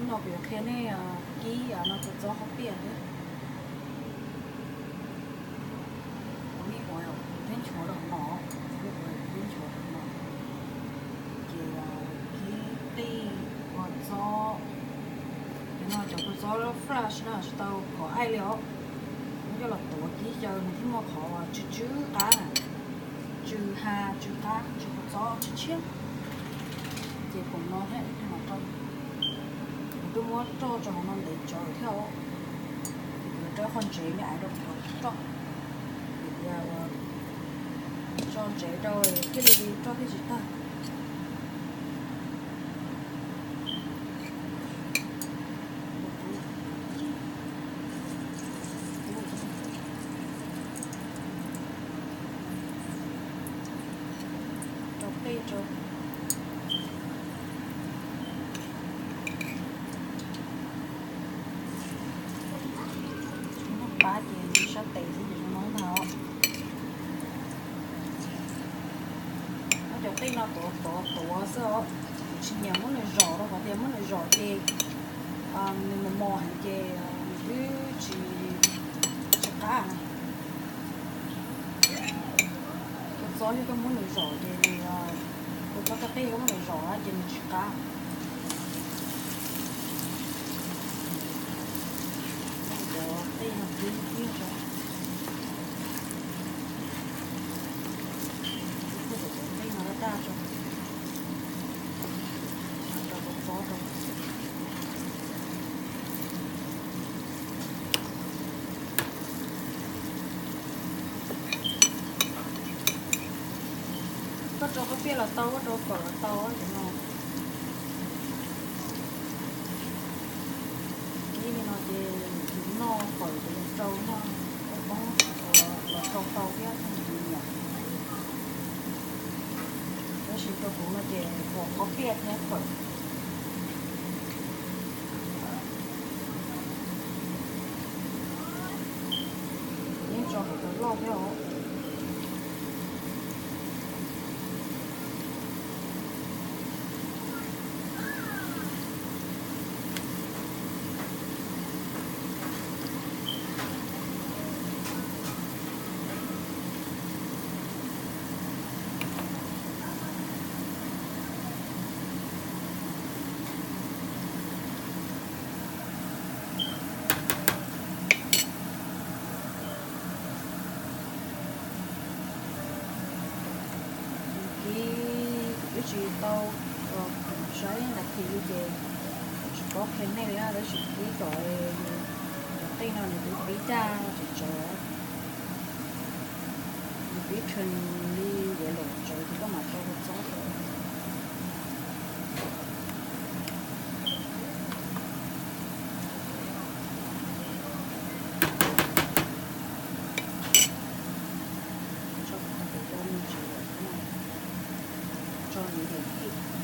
nó biểu khen này ký nó cũng cho học biển đấy không biết gọi đến chỗ đó nó biết gọi đến chỗ đó nó thì ký tì còn cho nó chẳng có cho nó flash nó sẽ tao có ai liệu cho là tổ ký cho mình thì mà khó chữ cá này chữ hà chữ cá chữ có cho chữ chiếc thì cũng nó thế nhưng mà trong tôi muốn cho nó để cho theo thì cho con chế này ai đâu cho thì cho chế rồi cái gì cho cái gì ta cho cây cho ba thì sao tệ thì nó nói nào nó cho cây nó tổ sao chỉ nhà muốn là rõ đâu có thể muốn là rõ thì mình mà mò hàng cái cứ chỉ cá này cái gió như cái muốn là rõ thì tôi có cái cây có muốn là rõ thì mình chỉ cá đây là cái gì rồi đây nó đã ra rồi nó có gió rồi có cho cái là tao có cho là tao á thì nó thì nó khỏi thì trâu nó có là trâu cái gì nhỉ nó chỉ cho cũng là thì có biết nhé khỏi nhưng cho phải lo theo chỉ tao sáng là thì về chỉ có cái này là để chỉ cái gọi tay nào để bị cha chỉ cho bị chân đi về lộ rồi thì có mà cho nó gió rồi cho những điều kiện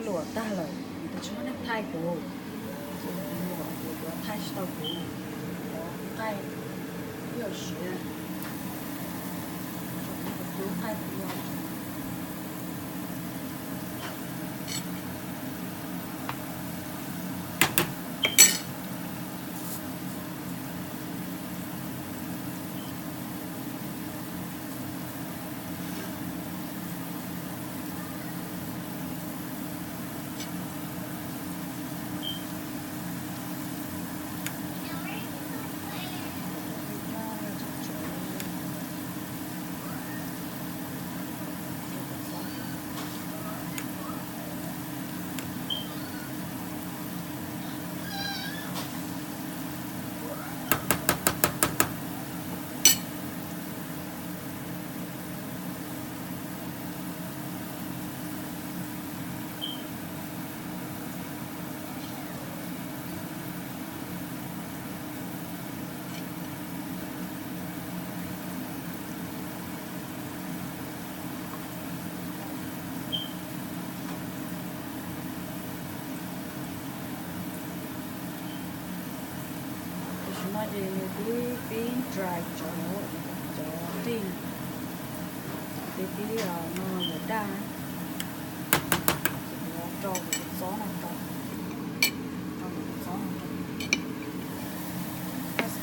lụa ta lời người ta cho nó thay của lụa thay tao của thay nhiều chuyện cho nó thay của về cái dry chỗ tin cái nó là đa nó cho cái gió này to cho cái gió này to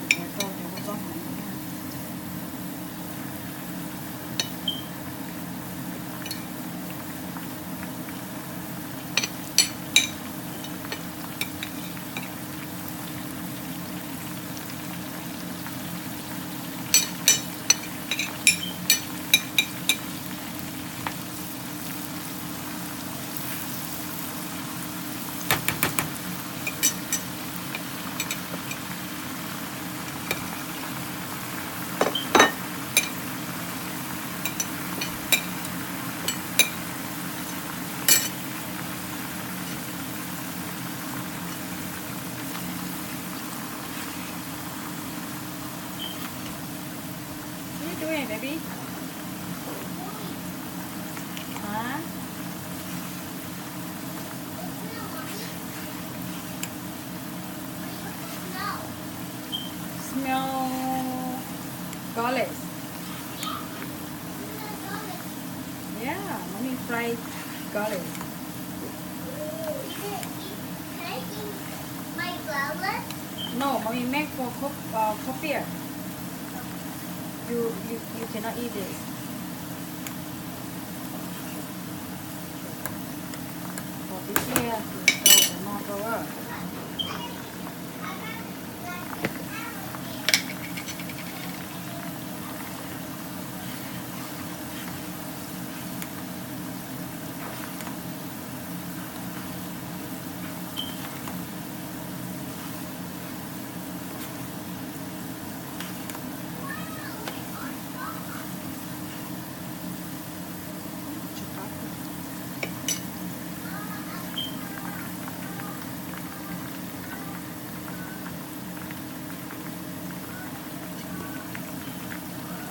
cái to thì nó gió này doing, baby? Huh? Smell garlic. Yeah, mommy fried garlic. My garlic? No, mommy make for coffee. You cannot eat this. For this here, so not over.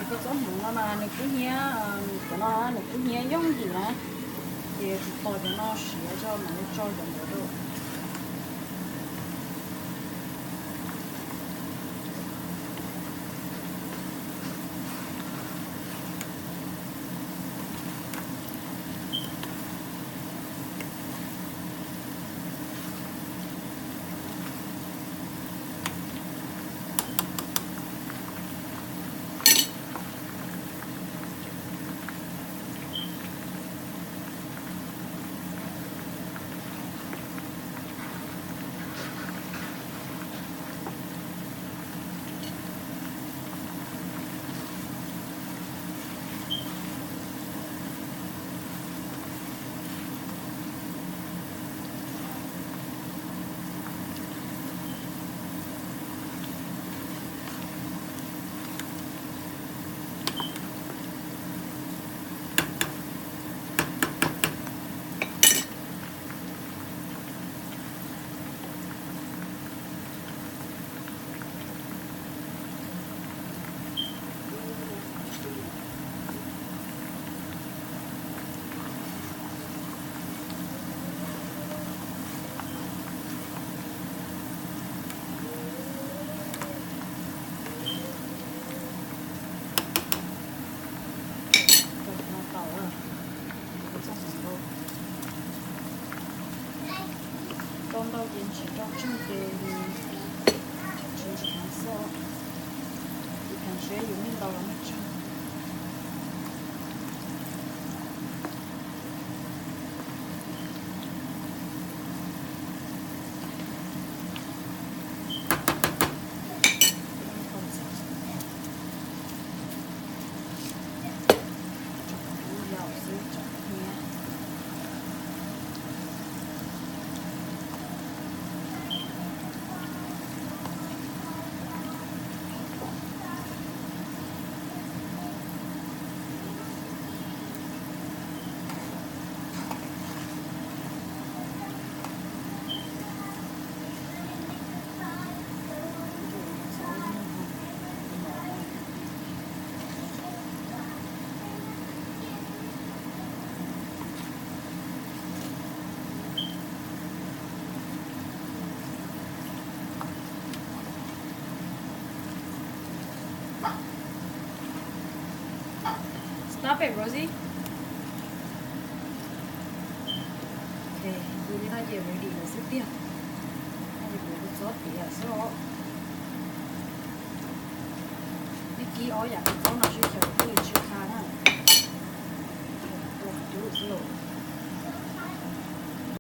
Cái số mụn nó mà nó cứ nhé của nó cứ nhé giống gì nè thì tôi cho nó sửa cho mà nó cho được đâu. Con đâu điện chỉ trong chung cái chỉ hàng sơ thì cảm thấy有面到了那种。Rosie? Okay, Julie đã về ready là xếp tiếp. Đây là cái sốt thì là sốt. Vicky ở nhà có nói chuyện cho tôi去看啊，我就是。